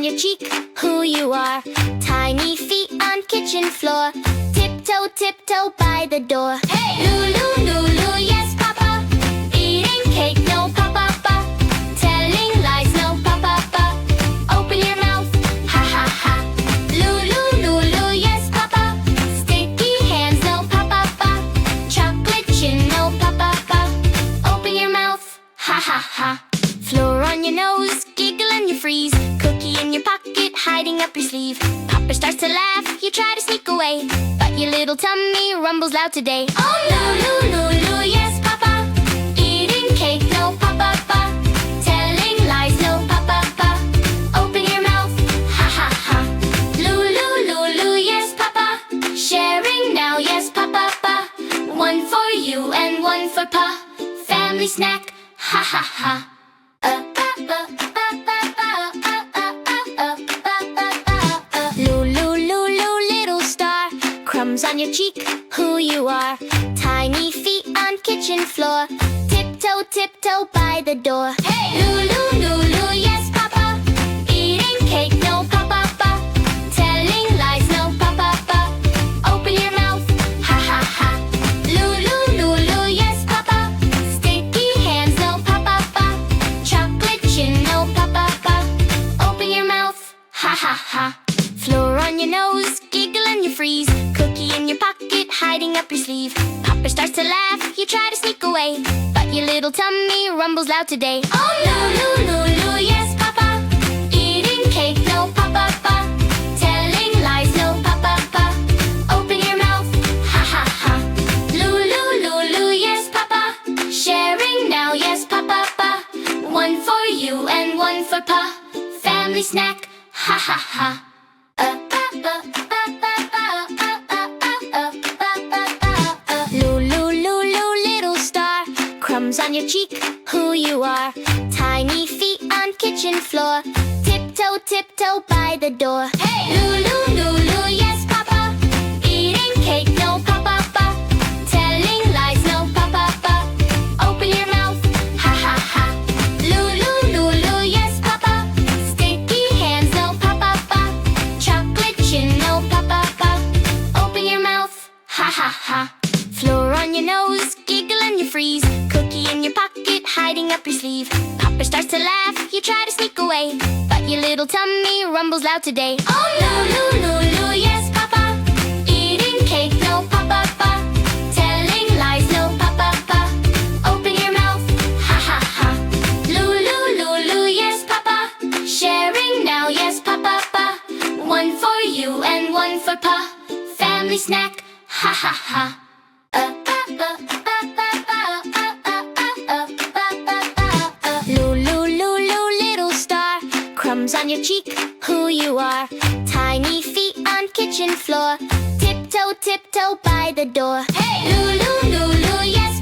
your cheek, who you are. Tiny feet on kitchen floor. Tiptoe, tiptoe by the door. Hey! Lulu, Lulu, yes, Papa. Eating cake, no, Papa, Papa. Telling lies, no, Papa, Papa. Open your mouth, ha, ha, ha. Lulu, Lulu, yes, Papa. Sticky hands, no, Papa, Papa. Chocolate chin, no, Papa, Papa. Open your mouth, ha, ha, ha. Floor on your nose, giggle and you freeze. Cookie in your pocket, hiding up your sleeve. Papa starts to laugh, you try to sneak away, but your little tummy rumbles loud today. Oh, Lulu, Lulu, yes, Papa. Eating cake, no, Papa, Papa. Telling lies, no, Papa, Papa. Open your mouth, ha, ha, ha. Lulu, Lulu, yes, Papa. Sharing now, yes, Papa, Papa. One for you and one for Pa. Family snack, ha, ha, ha. Lulu, Lulu, little star. Crumbs on your cheek, who you are. Tiny feet on kitchen floor. Tiptoe, tiptoe by the door. Hey! Lulu, Lulu, yes, Papa. Eating cake, no, Papa, Papa. Telling lies, no, Papa, Papa. Open your mouth, ha, ha, ha. Lulu, Lulu, yes, Papa. Sticky hands, no, Papa, Papa. Chocolate chin, no, Papa, Papa. Open your mouth, ha, ha, ha. Floor on your nose, giggle and you freeze. Cookie in your pocket, hiding up your sleeve. Papa starts to laugh, you try to sneak away, but your little tummy rumbles loud today. Oh, Lulu, Lulu, yes, Papa. Eating cake, no, Papa, Papa. Telling lies, no, Papa, Papa. Open your mouth, ha, ha, ha. Lulu, Lulu, yes, Papa. Sharing now, yes, Papa, Papa. One for you and one for Pa. Family snack, ha, ha, ha. Lulu, Lulu, little star. Crumbs on your cheek, who you are. Tiny feet on kitchen floor. Tiptoe, tiptoe by the door. Hey! Lulu, Lulu, yes, Papa. Eating cake, no, Papa, Papa. Telling lies, no, Papa, Papa. Open your mouth, ha, ha, ha. Lulu, Lulu, yes, Papa. Sticky hands, no, Papa, Papa. Chocolate chin, no, Papa, Papa. Open your mouth, ha, ha, ha. Floor on your nose, giggle and you freeze. Cookie in your pocket, hiding up your sleeve. Papa starts to laugh, you try to sneak away, but your little tummy rumbles loud today. Oh, Lulu, Lulu, yes, Papa. Eating cake, no, Papa, Papa. Telling lies, no, Papa, Papa. Open your mouth, ha, ha, ha. Lulu, Lulu, yes, Papa. Sharing now, yes, Papa, Papa. One for you and one for Pa. Family snack, ha, ha, ha. Lulu, Lulu, little star. Crumbs on your cheek, who you are. Tiny feet on kitchen floor. Tiptoe, tiptoe by the door. Hey! Lulu, Lulu, yes,